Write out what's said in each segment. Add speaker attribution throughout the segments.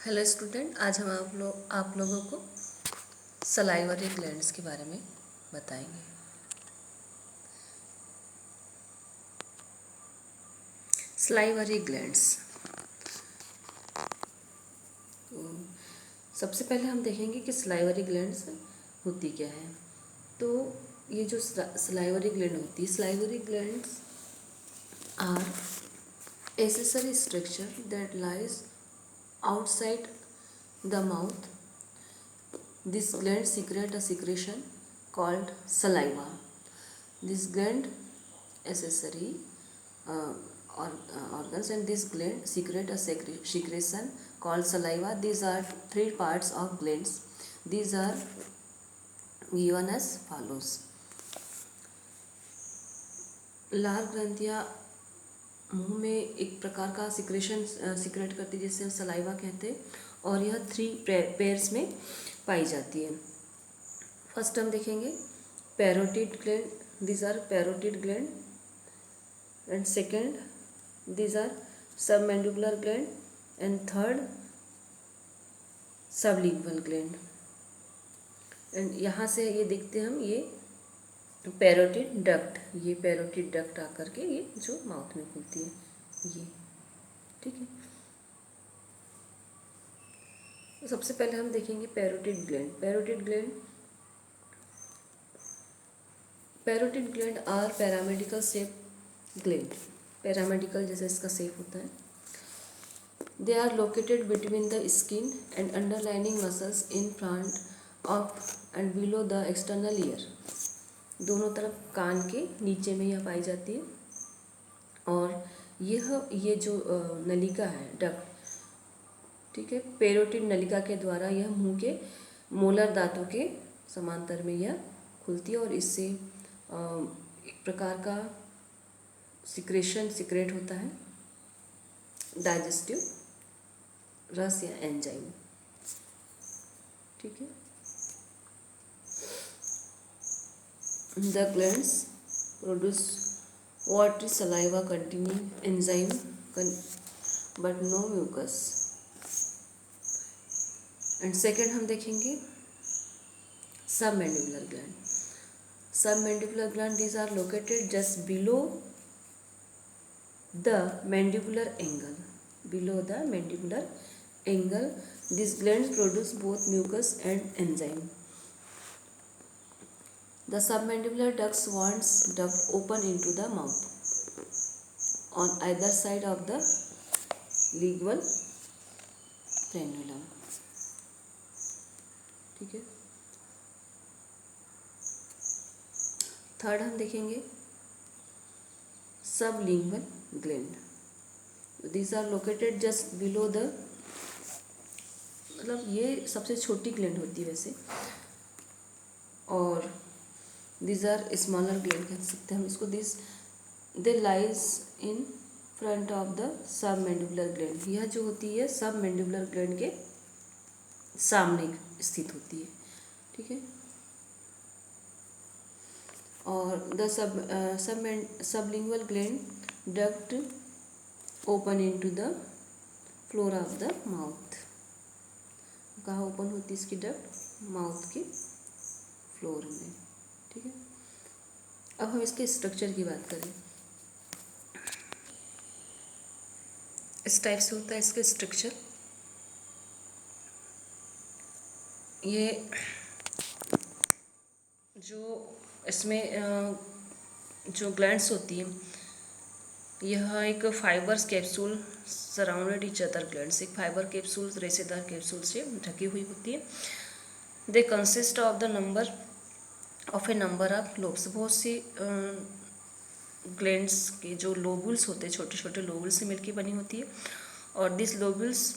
Speaker 1: Hello student, आज हम आप लोगों को सलाइवरी ग्लैंड्स के बारे में बताएंगे। सलाइवरी ग्लैंड्स, तो सबसे पहले हम देखेंगे कि सलाइवरी ग्लैंड्स होती क्या है। तो ये जो सलाइवरी ग्लैंड होती है, salivary glands are accessory structure that lies outside the mouth. This gland secrete a secretion called saliva. This gland accessory organs and this gland secrete a secretion called saliva. These are three parts of glands. These are given as follows. लार ग्रंथियाँ मुंह में एक प्रकार का secretion secrete करती है जिसे हम सलाइवा कहते हैं, और यह थ्री पेयर्स में पाई जाती है। फर्स्ट हम देखेंगे parotid gland, these are parotid gland, and second these are submandibular gland, and third sublingual gland. And यहाँ से ये देखते हैं हम, ये पैरोटिड डक्ट, ये पैरोटिड डक्ट आकर के ये जो माउथ में खुलती है, ये ठीक है। तो सबसे पहले हम देखेंगे parotid gland. Parotid gland are paramedical shape gland, paramedical जैसे इसका शेप होता है। They are located between the skin and underlining muscles in front of and below the external ear. दोनों तरफ कान के नीचे में यह पाई जाती है, और ये जो नलिका है डक्ट, ठीक है, पैरोटिड नलिका के द्वारा यह मुंह के मोलर दांतों के समांतर में यह खुलती है, और इससे एक प्रकार का सिक्रेशन सिक्रेट होता है, डाइजेस्टिव रस या एंजाइम, ठीक है। The glands produce watery saliva containing enzyme but no mucus. And second हम देखेंगे submandibular gland. Submandibular gland, these are located just below the mandibular angle. Below the mandibular angle, these glands produce both mucus and enzyme. The submandibular ducts once duct open into the mouth on either side of the lingual frenulum, ठीक है। Third हम देखेंगे sublingual gland. These are located just below the, मतलब ये सबसे छोटी gland होती है वैसे, और these are स्मॉलर ग्लैंड कह सकते हैं हम इसको। They lies in front of the submandibular gland. यह जो होती है सबमैंडिबुलर ग्लैंड के सामने स्थित होती है, ठीक है। और the sublingual gland duct open into the floor of the mouth. कहाँ ओपन होती है इसकी डक्ट? माउथ के फ्लोर में, ठीक है। अब हम इसके स्ट्रक्चर की बात करें, इस टाइप से होता है इसका स्ट्रक्चर। ये जो इसमें जो ग्लैंड्स होती है, यह एक fibres capsule surrounded each other glands, एक फाइबर कैप्सूल रेशेदार कैप्सूल से ढकी हुई होती है। They consist of the number of A number of lobes. बहुत सी ग्लैंड्स के जो लोबुल्स होते हैं, छोटे छोटे लोबुल्स से मिलकर बनी होती है, और this lobules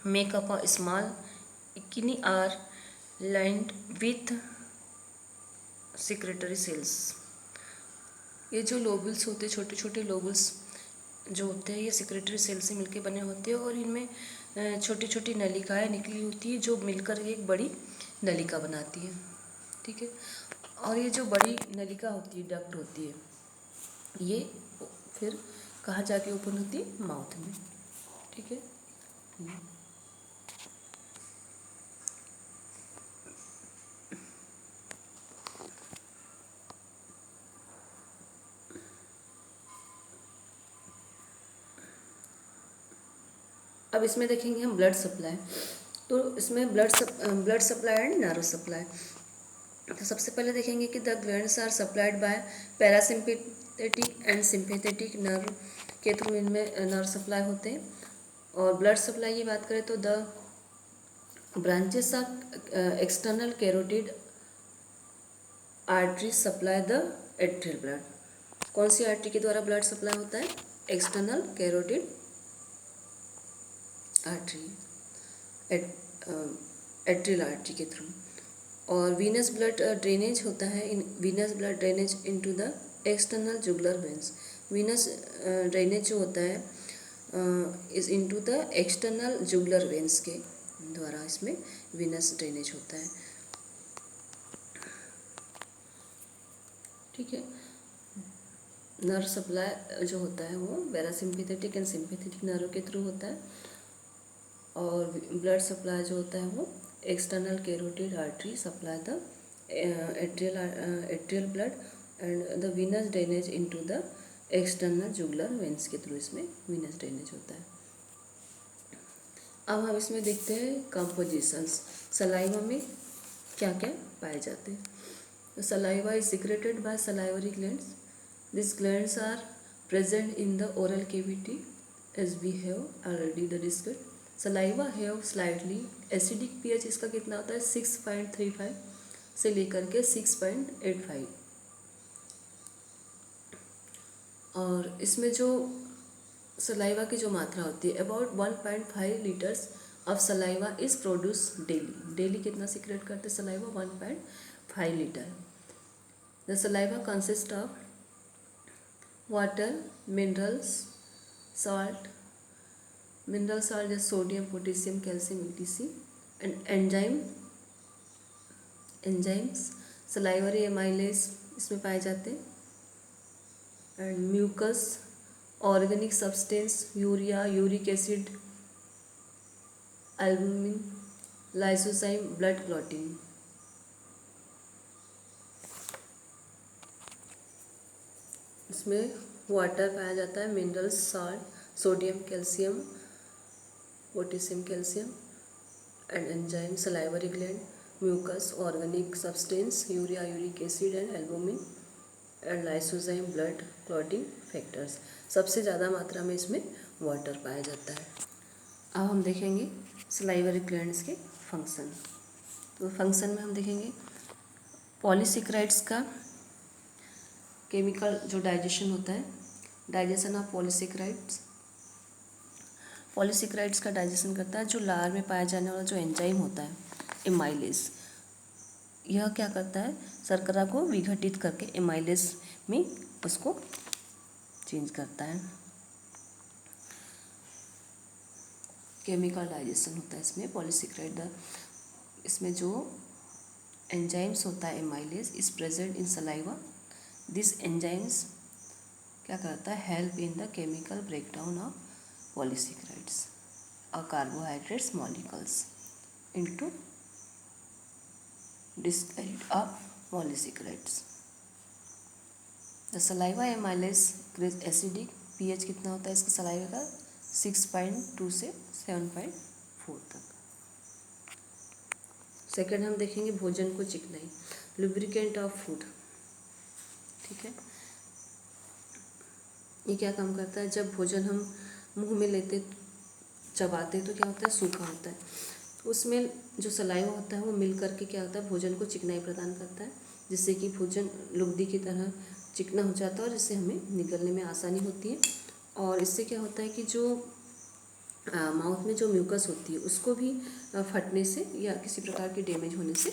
Speaker 1: make up a small kidney are lined with secretory cells. ये जो लोबुल्स होते हैं, छोटे छोटे लोबुल्स जो होते हैं, ये सिक्रेटरी सेल से मिलकर बने होते हैं, और इनमें छोटी छोटी नलिकाएं निकली होती है जो मिलकर एक बड़ी नलिका बनाती है, ठीक है। और ये जो बड़ी नलिका होती है, डक्ट होती है, ये फिर कहाँ जाके ओपन होती है? माउथ में, ठीक है। अब इसमें देखेंगे हम ब्लड सप्लाई। तो इसमें blood supply and nerve supply. तो सबसे पहले देखेंगे कि the glands are supplied by parasympathetic and sympathetic nerve के थ्रू इनमें नर्व सप्लाई होते हैं। और ब्लड सप्लाई की बात करें तो the branches of external carotid artery supply the arterial blood. कौन सी आर्टरी के द्वारा ब्लड सप्लाई होता है? External carotid artery, arterial artery के थ्रू। और वीनस ब्लड ड्रेनेज होता है इन Venus blood drainage into the external jugular veins. Venus drainage जो होता है is into the external jugular veins के द्वारा इसमें वीनस ड्रेनेज होता है। ठीक है। नर्व सप्लाई जो होता है वो पैरासिम्पैथेटिक एंड सिंपैथेटिक नर्व के थ्रू होता है। और ब्लड सप्लाई जो होता है वो external carotid artery supply the arterial blood and the Venus drainage into the external jugular veins के थ्रू इसमें वीनस ड्रेनेज होता है। अब हम इसमें देखते हैं कंपोजिशंस। सलाइवा में क्या क्या पाए जाते हैं। Saliva is secreted by salivary glands. This glands are present in the oral cavity as we have already discussed. Saliva have slightly acidic pH इसका कितना होता है 6.35 से लेकर के 6.85। और इसमें जो सलाइवा की जो मात्रा होती है about 1.5 litres of saliva is produce daily. Daily कितना सीक्रेट करते हैं saliva? 1.5 litre. The saliva consist of water, minerals, salt, mineral salt जैसे sodium, potassium, calcium, ETC and enzymes salivary amylase इसमें पाए जाते हैं। And mucus, organic substance, urea, uric acid, albumin, lysozyme, blood clotting. इसमें water पाया जाता है, minerals, salt, sodium, calcium, potassium, calcium and enzyme, salivary gland, mucus, organic substance, urea, uric acid and albumin and lysozyme, blood clotting factors. सबसे ज़्यादा मात्रा में इसमें water पाया जाता है। अब हम देखेंगे सलाइवरी ग्लैंड्स के फंक्शन। तो फंक्शन में हम देखेंगे पॉलीसेकेराइड्स का केमिकल जो डाइजेशन होता है, डाइजेशन ऑफ पॉलीसेकेराइड्स। पॉलीसेकेराइड्स का डाइजेशन करता है जो लार में पाया जाने वाला जो एंजाइम होता है एमाइलेज। यह क्या करता है? शर्करा को विघटित करके एमाइलेज में उसको चेंज करता है। केमिकल डाइजेशन होता है इसमें पॉलीसेकेराइड। इसमें जो एंजाइम्स होता है amylase is present in saliva. This enzymes क्या करता है? Help in the chemical breakdown of polysaccharides or carbohydrates molecules into discrete of polysaccharides. The saliva amylase increase acidic pH कितना होता है इसका सलाइवा का? 6.2 से 7.4 तक। सेकेंड हम देखेंगे भोजन को चिकनाई, लुब्रिकेंट ऑफ फूड। ठीक है, ये क्या काम करता है? जब भोजन हम मुंह में लेते चबाते तो क्या होता है? सूखा होता है। तो उसमें जो सलाइवा होता है वो मिल करके क्या होता है? भोजन को चिकनाई प्रदान करता है, जिससे कि भोजन लुगदी की तरह चिकना हो जाता है और जिससे हमें निगलने में आसानी होती है। और इससे क्या होता है कि जो माउथ में जो म्यूकस होती है उसको भी फटने से या किसी प्रकार के डैमेज होने से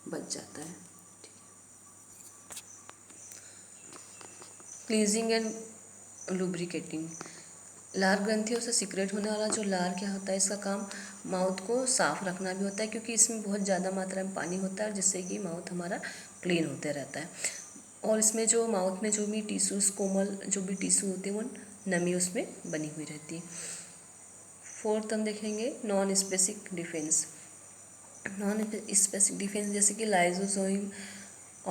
Speaker 1: बच जाता है। Cleansing and lubricating. लार ग्रंथियों से सीक्रेट होने वाला जो लार क्या होता है? इसका काम माउथ को साफ रखना भी होता है, क्योंकि इसमें बहुत ज़्यादा मात्रा में पानी होता है जिससे कि माउथ हमारा क्लीन होते रहता है। और इसमें जो माउथ में जो भी टिश्यूज़, कोमल जो भी टिश्यू होते हैं वो नमी उसमें बनी हुई रहती है। फोर्थ हम देखेंगे non specific defence. Non specific defence जैसे कि लाइसोसोम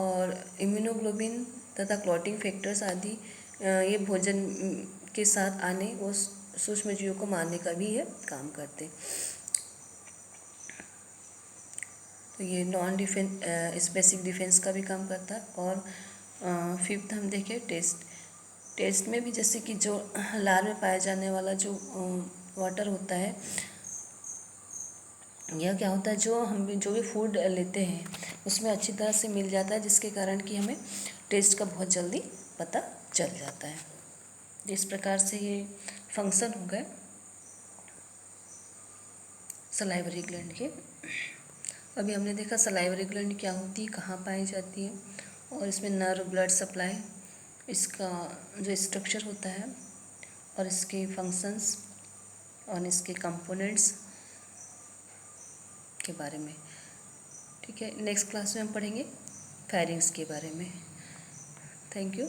Speaker 1: और इम्यूनोग्लोबिन तथा क्लॉटिंग फैक्टर्स आदि ये भोजन के साथ आने वो सूक्ष्म जीवों को मारने का भी ये काम करते। तो ये नॉन डिफेंस स्पेसिफिक डिफेंस का भी काम करता है। और फिफ्थ हम देखें टेस्ट में भी जैसे कि जो लार में पाया जाने वाला जो वाटर होता है, यह क्या होता है, जो भी फूड लेते हैं उसमें अच्छी तरह से मिल जाता है, जिसके कारण कि हमें टेस्ट का बहुत जल्दी पता चल जाता है। इस प्रकार से ये फंक्शन हो गए सलाइवरी ग्लैंड के। अभी हमने देखा सलाइवरी ग्लैंड क्या होती है, कहाँ पाई जाती है, और इसमें नर्व, ब्लड सप्लाई, इसका जो स्ट्रक्चर होता है और इसके फंक्शंस और इसके कंपोनेंट्स के बारे में। ठीक है, नेक्स्ट क्लास में हम पढ़ेंगे फायरिंग्स के बारे में। Thank you.